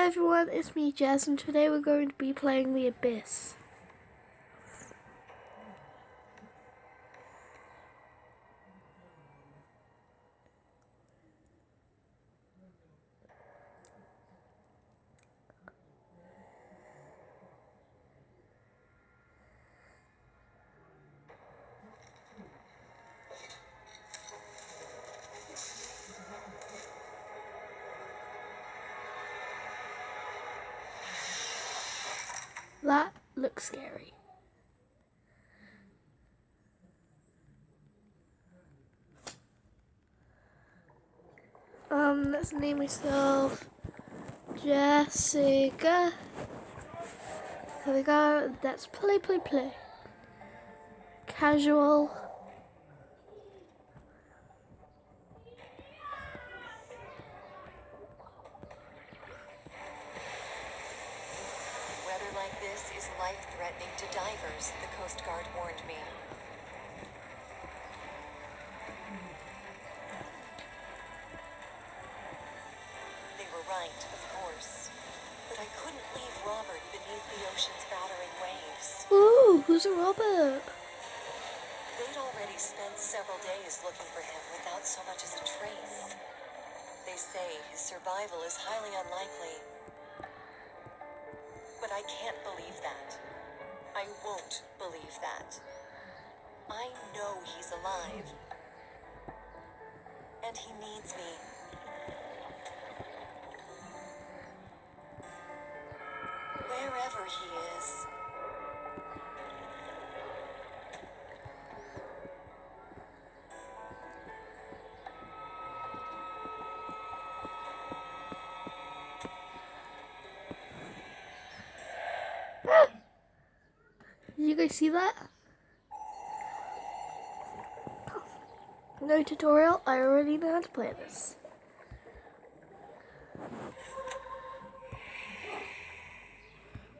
everyone, it's me Jess, and today we're going to be playing The Abyss. That looks scary. Let's name myself Jessica. Here we go. That's play. Casual. Weather like this is life-threatening to divers, the Coast Guard warned me. They were right, of course. But I couldn't leave Robert beneath the ocean's battering waves. Ooh, who's a Robert? They'd already spent several days looking for him without so much as a trace. They say his survival is highly unlikely. But I can't believe that. I won't believe that. I know he's alive. And he needs me. Wherever he is. Did you guys see that? No tutorial, I already know how to play this.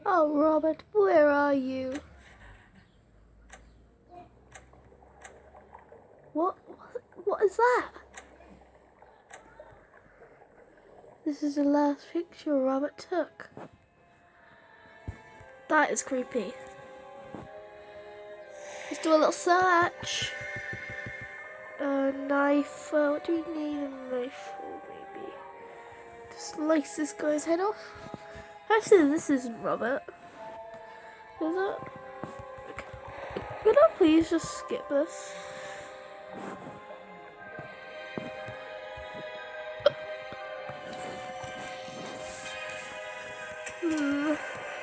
Oh, Robert, where are you? What is that? This is the last picture Robert took. That is creepy. Let's do a little search. A knife. What do we need a knife for? Maybe just slice this guy's head off. Actually, this isn't Robert. Is it? Okay. Could I please just skip this?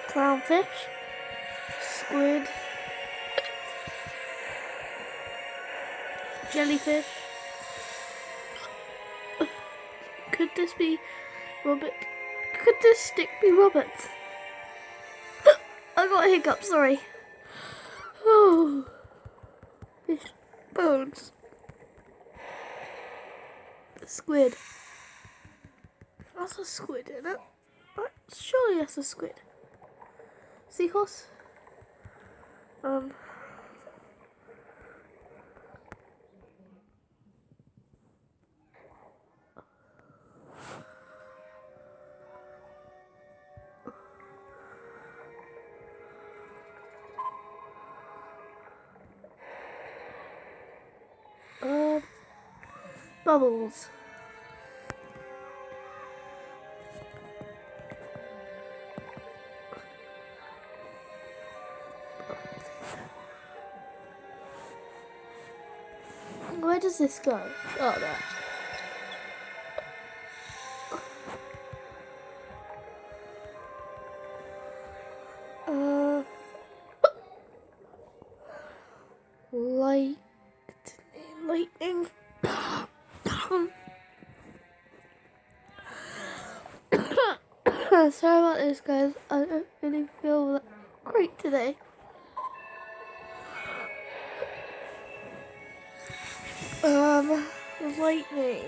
Clownfish. Squid. Jellyfish. Could this be Robert? Could this stick be Robert? I got a hiccup, sorry. Oh. Fish bones. Squid. That's a squid, isn't it? Surely that's a squid. Seahorse? Bubbles. Where does this go? Oh, there. Lightning. Sorry about this, guys. I don't really feel great today. Lightning.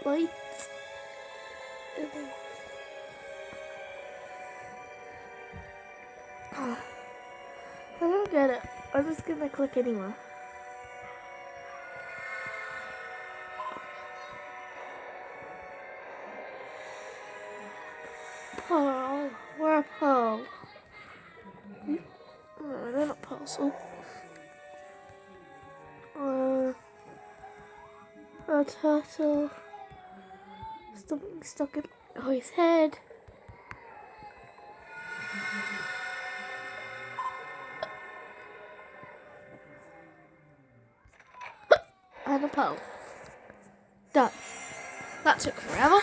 Light. I don't get it. I'm just gonna click anywhere. pearl. We're a pearl. No, they're not pearls. A turtle. Something stuck in his head. And a pearl. Done. That took forever.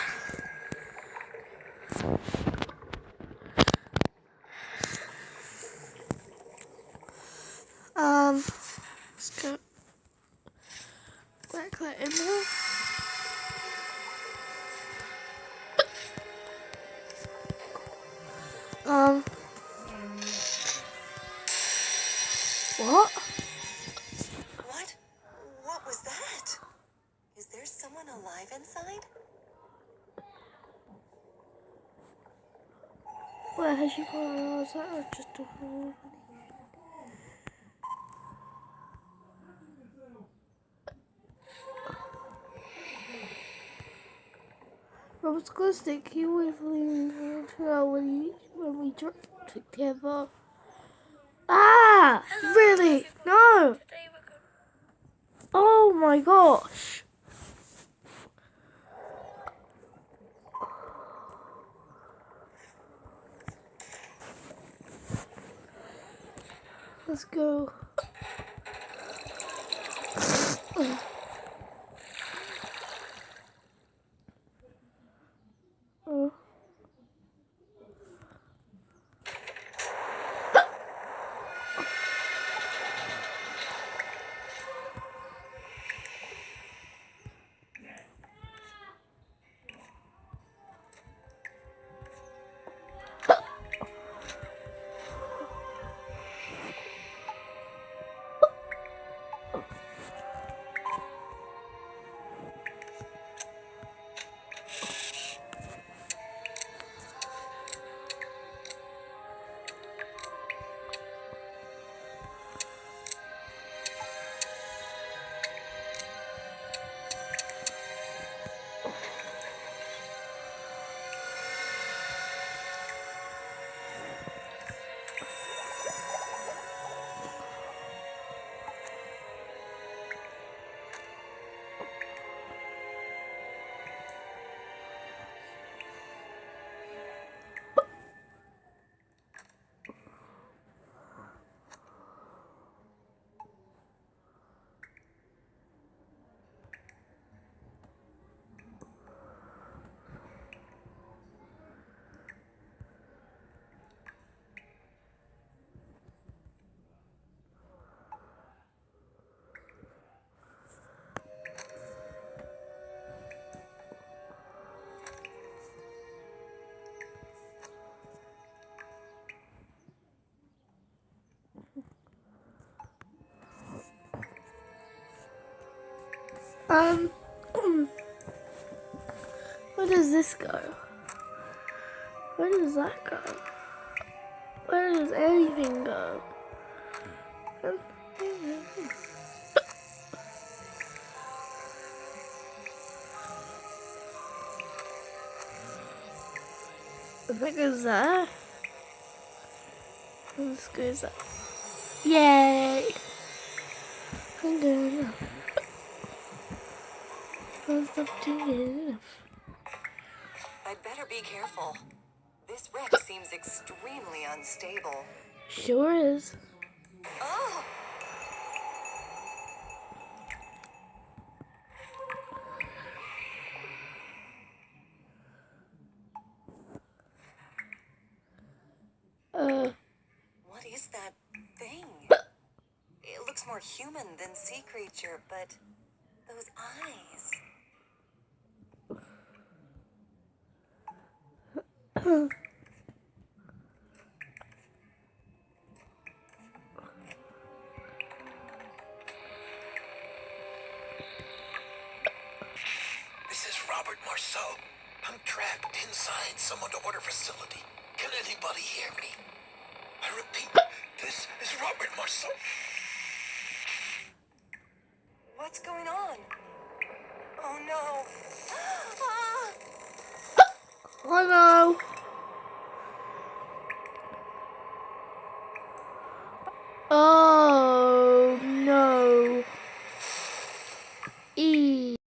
Let's go back that in there. What? What? What was that? Is there someone alive inside? Where has she gone? Oh, is that just a wall? Robert's gonna stick you with me when we drink together. Ah! Hello, Really? everyone. No! Today we're going Oh my gosh! Let's go. Oh. Um, where does this go? Where does that go? Where does anything go? That goes there. And this goes there. Yay! I'm good enough. I'm stuff to get. I'd better be careful. This wreck seems extremely unstable. Sure is. Oh! What is that thing? It looks more human than sea creature, but those eyes. This is Robert Marceau. I'm trapped inside some underwater facility. Can anybody hear me? I repeat, this is Robert Marceau. What's going on? Oh no. Ah! Oh no! Oh.